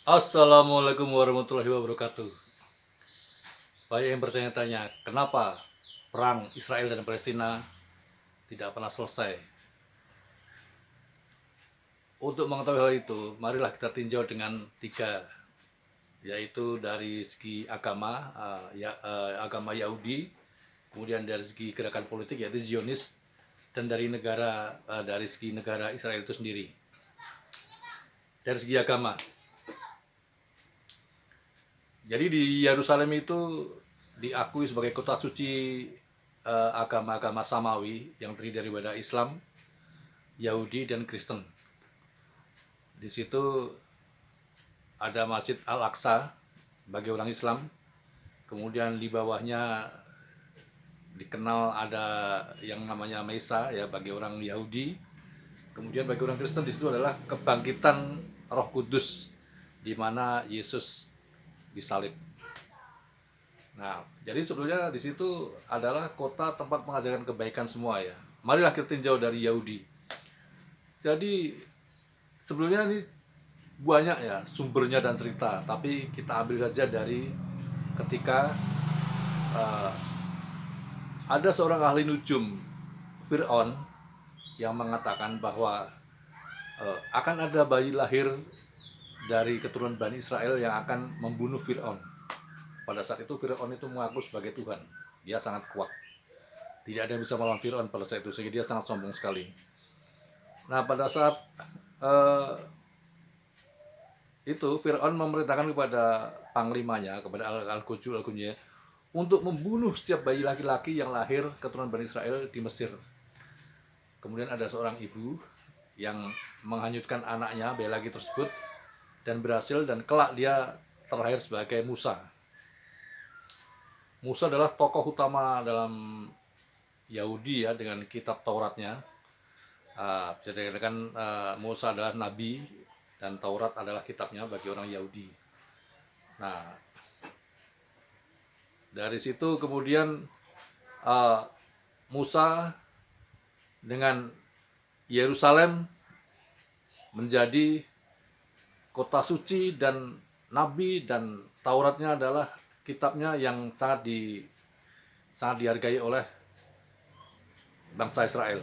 Assalamualaikum warahmatullahi wabarakatuh. Banyak yang bertanya-tanya, kenapa perang Israel dan Palestina tidak pernah selesai? Untuk mengetahui hal itu, marilah kita tinjau dengan tiga, yaitu dari segi agama, agama Yahudi, kemudian dari segi gerakan politik yaitu Zionis, dan dari segi negara Israel itu sendiri. Dari segi agama, jadi di Yerusalem itu diakui sebagai kota suci agama-agama Samawi yang terdiri daripada Islam, Yahudi, dan Kristen. Di situ ada Masjid Al-Aqsa bagi orang Islam, kemudian di bawahnya dikenal ada yang namanya Mesa ya bagi orang Yahudi, kemudian bagi orang Kristen di situ adalah kebangkitan Roh Kudus di mana Yesus disalib. Nah, jadi sebetulnya di situ adalah kota tempat mengajarkan kebaikan semua ya. Marilah kita tinjau dari Yahudi. Jadi sebelumnya ini banyak ya sumbernya dan cerita, tapi kita ambil saja dari ketika uh, ada seorang ahli nujum, Fir'aun, yang mengatakan bahwa akan ada bayi lahir dari keturunan Bani Israel yang akan membunuh Fir'aun. Pada saat itu Fir'aun itu mengaku sebagai Tuhan, dia sangat kuat, tidak ada yang bisa melawan Fir'aun pada saat itu, sehingga dia sangat sombong sekali. Nah, pada saat uh, itu Fir'aun memerintahkan kepada panglimanya, kepada Al-Qujul Al-Gunya, untuk membunuh setiap bayi laki-laki yang lahir keturunan Bani Israel di Mesir. Kemudian ada seorang ibu yang menghanyutkan anaknya, bayi laki tersebut, dan berhasil, dan kelak dia terlahir sebagai Musa. Musa adalah tokoh utama dalam Yahudi ya, dengan kitab Tauratnya. Bisa dikatakan Musa adalah nabi dan Taurat adalah kitabnya bagi orang Yahudi. Nah, dari situ kemudian Musa dengan Yerusalem menjadi kota suci, dan nabi dan Tauratnya adalah kitabnya yang sangat dihargai oleh bangsa Israel.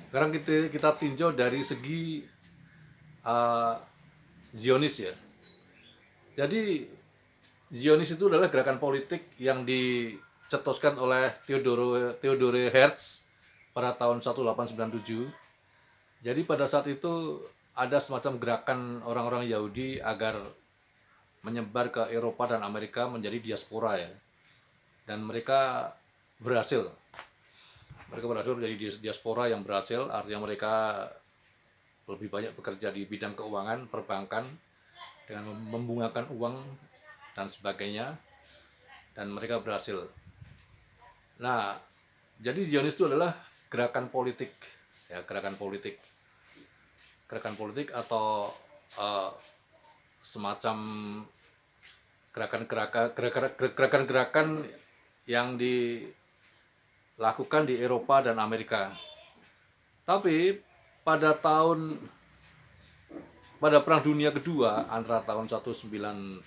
Sekarang kita tinjau dari segi Zionis ya. Jadi Zionis itu adalah gerakan politik yang dicetuskan oleh Theodore Herz pada tahun 1897. Jadi pada saat itu ada semacam gerakan orang-orang Yahudi agar menyebar ke Eropa dan Amerika menjadi diaspora ya. Dan mereka berhasil. Mereka berhasil menjadi diaspora yang berhasil, artinya mereka lebih banyak bekerja di bidang keuangan, perbankan, dengan membungakan uang dan sebagainya, dan mereka berhasil. Nah, jadi Zionis itu adalah gerakan politik ya, gerakan politik atau semacam gerakan-gerakan yang dilakukan di Eropa dan Amerika. Tapi pada Perang Dunia Kedua antara tahun 1939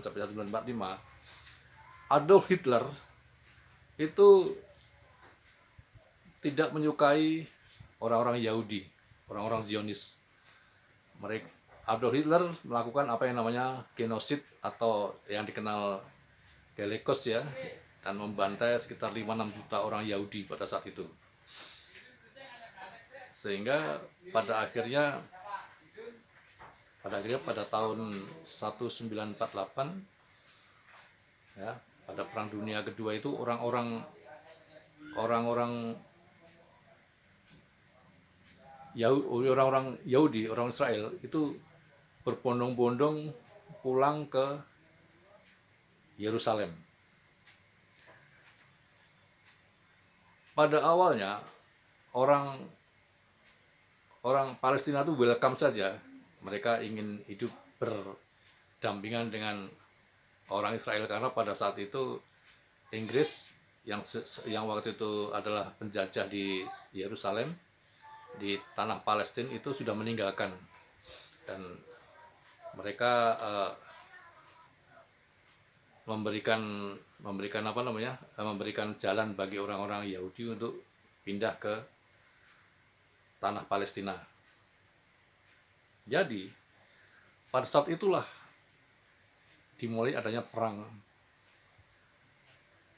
sampai 1945, Adolf Hitler itu tidak menyukai orang-orang Yahudi, orang-orang Zionis. Adolf Hitler melakukan apa yang namanya genosid atau yang dikenal Holocaust ya, dan membantai sekitar 5-6 juta orang Yahudi pada saat itu. Sehingga pada akhirnya pada tahun 1948 ya, pada Perang Dunia Kedua itu orang-orang Yahudi, orang Israel itu berbondong-bondong pulang ke Yerusalem. Pada awalnya orang Palestina itu welcome saja, mereka ingin hidup berdampingan dengan orang Israel karena pada saat itu Inggris yang waktu itu adalah penjajah di Yerusalem, di tanah Palestina itu sudah meninggalkan. dan mereka memberikan apa namanya, memberikan jalan bagi orang-orang Yahudi untuk pindah ke tanah Palestina. Jadi pada saat itulah dimulai adanya perang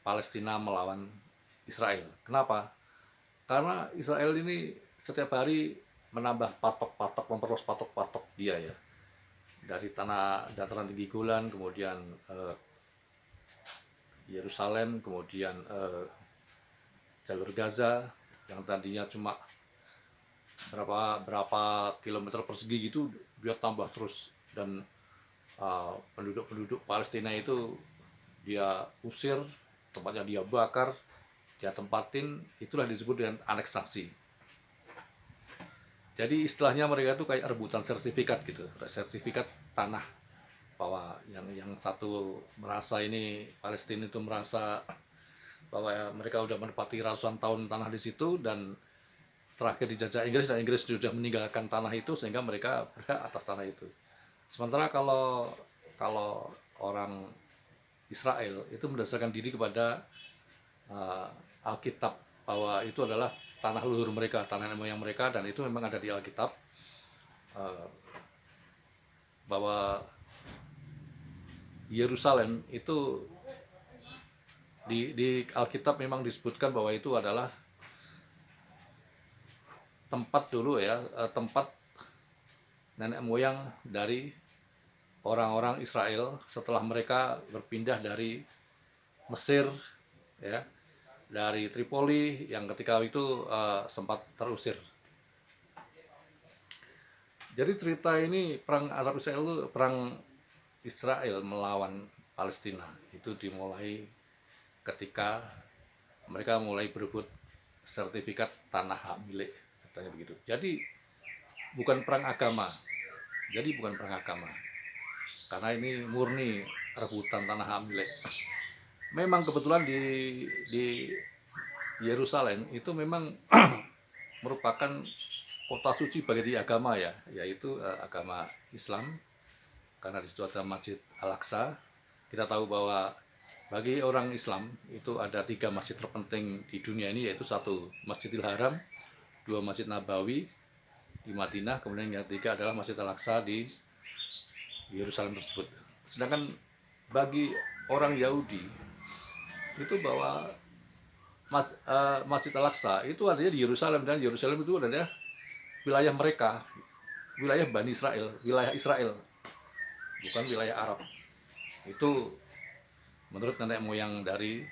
Palestina melawan Israel. Kenapa? Karena Israel ini setiap hari menambah patok-patok, memperluas patok-patok dia ya, dari tanah dataran tinggi Golan, kemudian Yerusalem, kemudian jalur Gaza yang tadinya cuma berapa kilometer persegi gitu, dia tambah terus, dan penduduk-penduduk Palestina itu dia usir, tempatnya dia bakar, dia tempatin, itulah disebut dengan aneksasi. Jadi istilahnya mereka itu kayak rebutan sertifikat gitu, sertifikat tanah, bahwa yang satu merasa ini Palestina itu merasa bahwa mereka udah menempati ratusan tahun tanah di situ, dan terakhir dijajah Inggris, dan Inggris sudah meninggalkan tanah itu sehingga mereka berhak atas tanah itu. Sementara kalau orang Israel itu mendasarkan diri kepada Alkitab, bahwa itu adalah tanah leluhur mereka, tanah moyang mereka, dan itu memang ada di Alkitab, bahwa Yerusalem itu di Alkitab memang disebutkan bahwa itu adalah tempat dulu ya, tempat nenek moyang dari orang-orang Israel setelah mereka berpindah dari Mesir ya, dari Tripoli yang ketika itu sempat terusir. Jadi cerita ini perang Arab Israel itu, perang Israel melawan Palestina itu dimulai ketika mereka mulai berebut sertifikat tanah hak milik, ceritanya begitu. Jadi bukan perang agama. Jadi bukan perang agama. Karena ini murni rebutan tanah hak milik. Memang kebetulan di Yerusalem itu memang merupakan kota suci bagi agama ya, yaitu agama Islam, karena di situ ada Masjid Al-Aqsa. Kita tahu bahwa bagi orang Islam itu ada 3 masjid terpenting di dunia ini, yaitu 1 Masjidil Haram, 2 Masjid Nabawi di Madinah, kemudian yang 3 adalah Masjid Al-Aqsa di Yerusalem tersebut. Sedangkan bagi orang Yahudi itu bahwa Masjid Al-Aqsa itu adanya di Yerusalem, dan Yerusalem itu adalah wilayah mereka, wilayah Bani Israel, wilayah Israel, bukan wilayah Arab. Itu menurut nenek moyang dari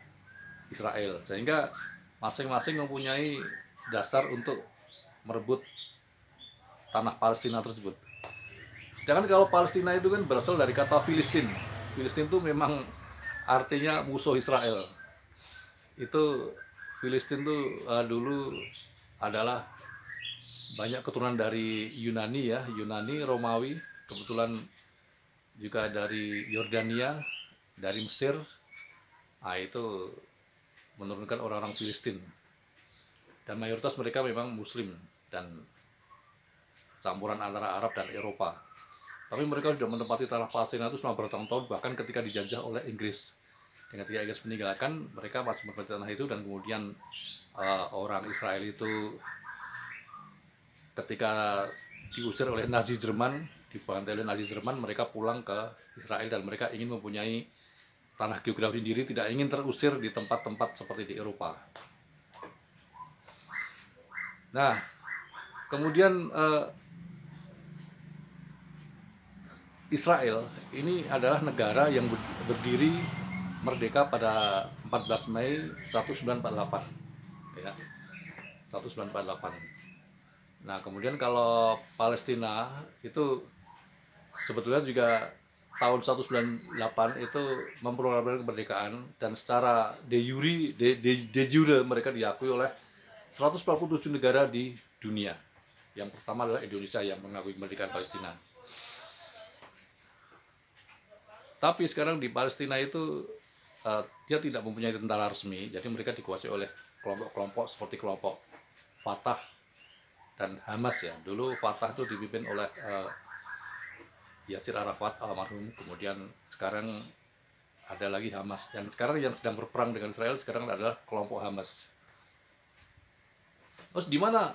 Israel, sehingga masing-masing mempunyai dasar untuk merebut tanah Palestina tersebut. Sedangkan kalau Palestina itu kan berasal dari kata Filistin. Filistin itu memang artinya musuh Israel. Itu Filistin itu dulu adalah banyak keturunan dari Yunani ya, Yunani, Romawi, kebetulan juga dari Yordania, dari Mesir. Nah, itu menurunkan orang-orang Filistin. Dan mayoritas mereka memang Muslim dan campuran antara Arab dan Eropa. Tapi mereka sudah menempati tanah Palestina itu selama bertahun-tahun, bahkan ketika dijajah oleh Inggris. Dan ketika Inggris meninggalkan, mereka masih menempati tanah itu, dan kemudian orang Israel itu ketika diusir oleh Nazi Jerman, dibantai oleh Nazi Jerman, mereka pulang ke Israel, dan mereka ingin mempunyai tanah geografi sendiri, tidak ingin terusir di tempat-tempat seperti di Eropa. Nah, kemudian Israel ini adalah negara yang berdiri merdeka pada 14 Mei 1948 ya, 1948. Nah, kemudian kalau Palestina itu sebetulnya juga tahun 1998 itu memperoleh kemerdekaan, dan secara de jure mereka diakui oleh 147 negara di dunia. Yang pertama adalah Indonesia yang mengakui kemerdekaan Palestina. Tapi sekarang di Palestina itu dia tidak mempunyai tentara resmi, jadi mereka dikuasai oleh kelompok-kelompok seperti kelompok Fatah dan Hamas ya. Dulu Fatah itu dipimpin oleh Yasir Arafat almarhum, kemudian sekarang ada lagi Hamas, dan sekarang yang sedang berperang dengan Israel sekarang adalah kelompok Hamas. Terus di mana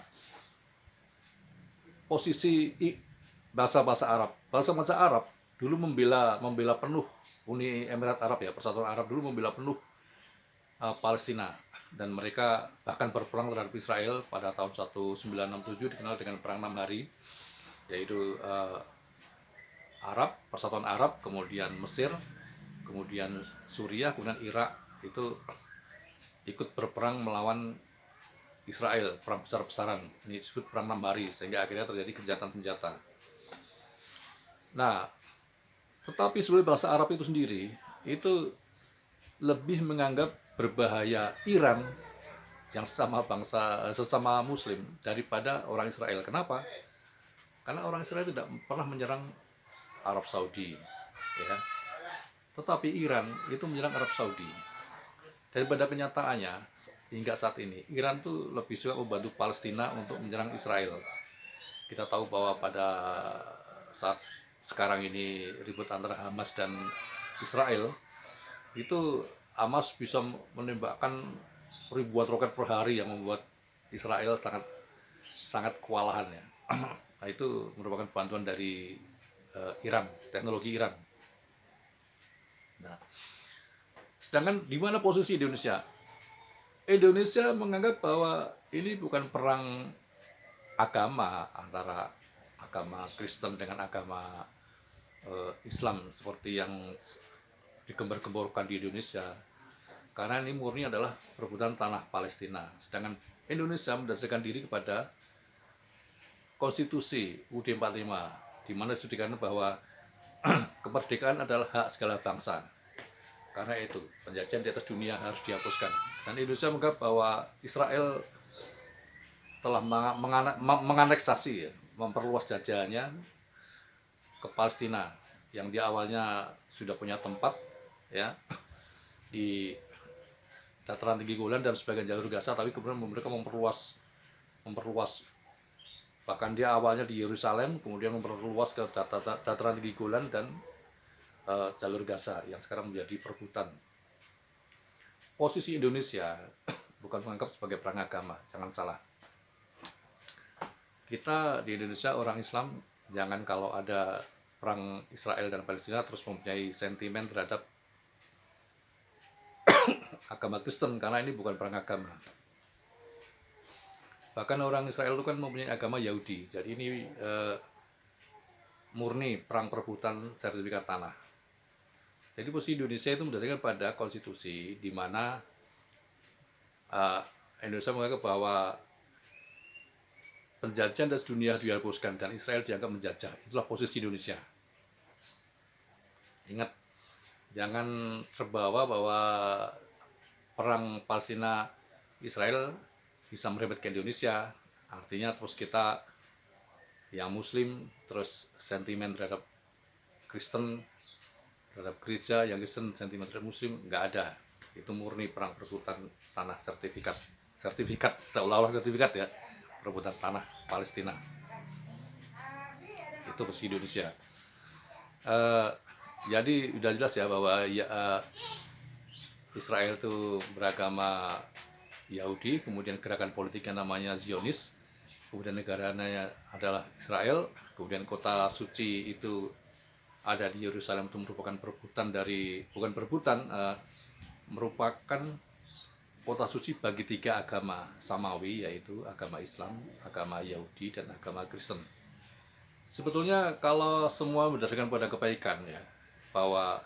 posisi bangsa-bangsa Arab? Bangsa-bangsa Arab dulu membela penuh Uni Emirat Arab ya, Persatuan Arab dulu membela penuh Palestina, dan mereka bahkan berperang terhadap Israel pada tahun 1967 dikenal dengan Perang 6 Hari, yaitu Arab, Persatuan Arab, kemudian Mesir, kemudian Suriah, kemudian Irak itu ikut berperang melawan Israel, perang besar-besaran. Ini disebut Perang 6 Hari, sehingga akhirnya terjadi gencatan senjata. Nah, tetapi sebenarnya bangsa Arab itu sendiri itu lebih menganggap berbahaya Iran yang sesama Muslim daripada orang Israel. Kenapa? Karena orang Israel tidak pernah menyerang Arab Saudi, ya. Tetapi Iran itu menyerang Arab Saudi. Daripada kenyataannya hingga saat ini Iran tuh lebih suka membantu Palestina untuk menyerang Israel. Kita tahu bahwa pada saat sekarang ini ribut antara Hamas dan Israel, itu Hamas bisa menembakkan ribuan roket per hari yang membuat Israel sangat kewalahan ya. Nah, itu merupakan bantuan dari Iran, teknologi Iran. Nah, sedangkan di mana posisi Indonesia? Indonesia menganggap bahwa ini bukan perang agama antara agama Kristen dengan agama Islam seperti yang digembar-gemborkan di Indonesia, karena ini murni adalah perebutan tanah Palestina. Sedangkan Indonesia mendasarkan diri kepada Konstitusi UUD 45, di mana disebutkan bahwa kemerdekaan adalah hak segala bangsa. Karena itu penjajahan di atas dunia harus dihapuskan. Dan Indonesia menganggap bahwa Israel telah menganeksasi, ya, memperluas jajahannya ke Palestina yang di awalnya sudah punya tempat ya di dataran tinggi Golan dan sebagian jalur Gaza, tapi kemudian mereka memperluas, bahkan dia awalnya di Yerusalem, kemudian memperluas ke dataran tinggi Golan dan jalur Gaza yang sekarang menjadi perebutan. Posisi Indonesia bukan menganggap sebagai perang agama, jangan salah. Kita di Indonesia orang Islam, jangan kalau ada perang Israel dan Palestina terus mempunyai sentimen terhadap agama Kristen, karena ini bukan perang agama. Bahkan orang Israel itu kan mempunyai agama Yahudi, jadi ini murni perang perebutan sertifikat tanah. Jadi posisi Indonesia itu berdasarkan pada konstitusi, di mana Indonesia menganggap bahwa penjajahan dan dunia dihapuskan dan Israel dianggap menjajah. Itulah posisi Indonesia. Ingat, jangan terbawa bahwa perang Palestina Israel bisa merembet ke Indonesia. Artinya terus kita yang Muslim terus sentimen terhadap Kristen, terhadap gereja, yang Kristen sentimen terhadap Muslim, nggak ada. Itu murni perang perebutan tanah sertifikat, seolah-olah sertifikat ya, perebutan tanah Palestina. Itu posisi Indonesia. Jadi udah jelas ya bahwa Israel itu beragama Yahudi, kemudian gerakan politiknya namanya Zionis, kemudian negaranya adalah Israel, kemudian kota suci itu ada di Yerusalem, itu merupakan merupakan kota suci bagi tiga agama samawi, yaitu agama Islam, agama Yahudi, dan agama Kristen. Sebetulnya kalau semua berdasarkan pada kebaikan ya, bahwa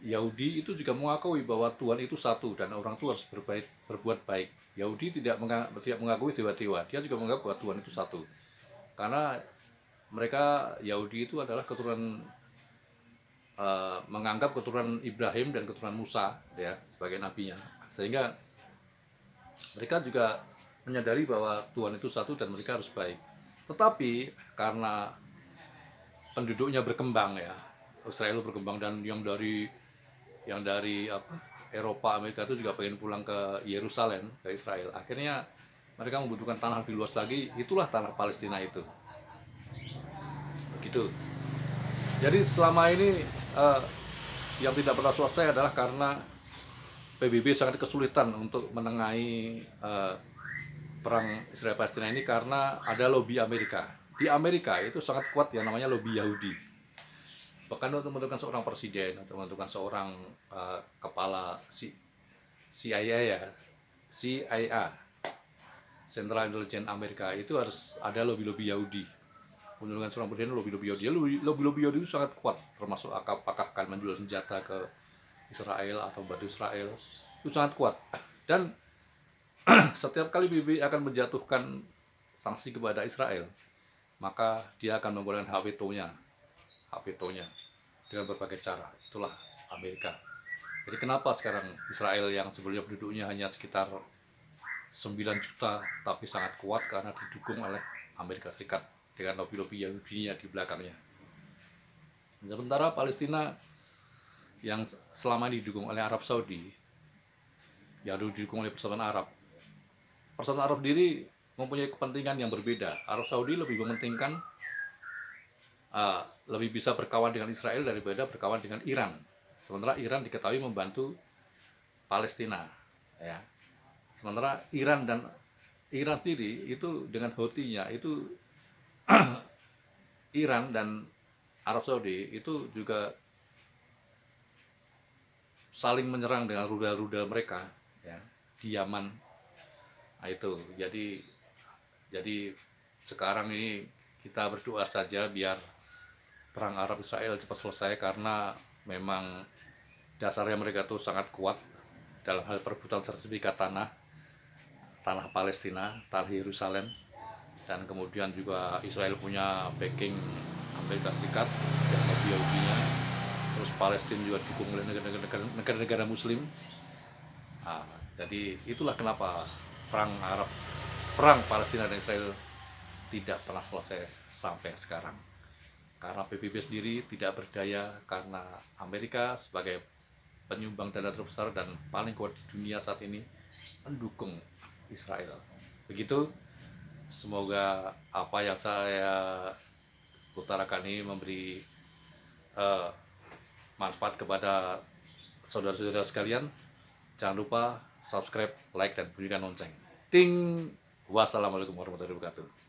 Yahudi itu juga mengakui bahwa Tuhan itu satu dan orang itu harus berbuat baik. Yahudi tidak mengakui dewa-dewa, dia juga menganggap bahwa Tuhan itu satu. Karena mereka Yahudi itu adalah keturunan menganggap keturunan Ibrahim dan keturunan Musa ya sebagai nabinya, sehingga mereka juga menyadari bahwa Tuhan itu satu dan mereka harus baik. Tetapi karena penduduknya berkembang ya, Israel berkembang, dan yang dari Eropa, Amerika itu juga pengen pulang ke Yerusalem, ke Israel. Akhirnya mereka membutuhkan tanah lebih luas lagi, itulah tanah Palestina itu. Begitu. Jadi selama ini yang tidak pernah selesai adalah karena PBB sangat kesulitan untuk menengahi perang Israel Palestina ini karena ada lobby Amerika. Di Amerika itu sangat kuat yang namanya lobby Yahudi. Bahkan untuk menentukan seorang presiden atau menentukan seorang kepala CIA ya, CIA, Central Intelligence Amerika, itu harus ada lobby-lobby Yahudi. Menentukan seorang presiden lobby-lobby Yahudi. Lobby-lobby Yahudi itu sangat kuat, termasuk apakah akan menjual senjata ke Israel atau bantu Israel, itu sangat kuat. Dan setiap kali PBB akan menjatuhkan sanksi kepada Israel, maka dia akan menggunakan hak vetonya dengan berbagai cara. Itulah Amerika. Jadi kenapa sekarang Israel yang sebelumnya penduduknya hanya sekitar 9 juta tapi sangat kuat karena didukung oleh Amerika Serikat dengan lobby-lobby Yahudinya di belakangnya. Sementara Palestina yang selama ini didukung oleh Arab Saudi, yang didukung oleh Persatuan Arab. Persatuan Arab sendiri mempunyai kepentingan yang berbeda. Arab Saudi lebih mementingkan lebih bisa berkawan dengan Israel daripada berkawan dengan Iran. Sementara Iran diketahui membantu Palestina, ya. Sementara Iran sendiri itu dengan Houthi-nya itu Iran dan Arab Saudi itu juga saling menyerang dengan rudal-rudal mereka, ya, di Yaman. Nah, itu jadi sekarang ini kita berdoa saja biar perang Arab Israel cepat selesai karena memang dasarnya mereka tuh sangat kuat dalam hal perebutan sertifikat tanah Palestina, tanah Yerusalem, dan kemudian juga Israel punya backing Amerika Serikat yang lobby-lobbynya, terus Palestina juga didukung oleh negara-negara Muslim. Nah, jadi itulah kenapa perang Palestina dan Israel tidak pernah selesai sampai sekarang. Karena PBB sendiri tidak berdaya karena Amerika sebagai penyumbang dana terbesar dan paling kuat di dunia saat ini mendukung Israel. Begitu, semoga apa yang saya utarakan ini memberi manfaat kepada saudara-saudara sekalian. Jangan lupa subscribe, like, dan bunyikan lonceng. Ting! Wassalamualaikum warahmatullahi wabarakatuh.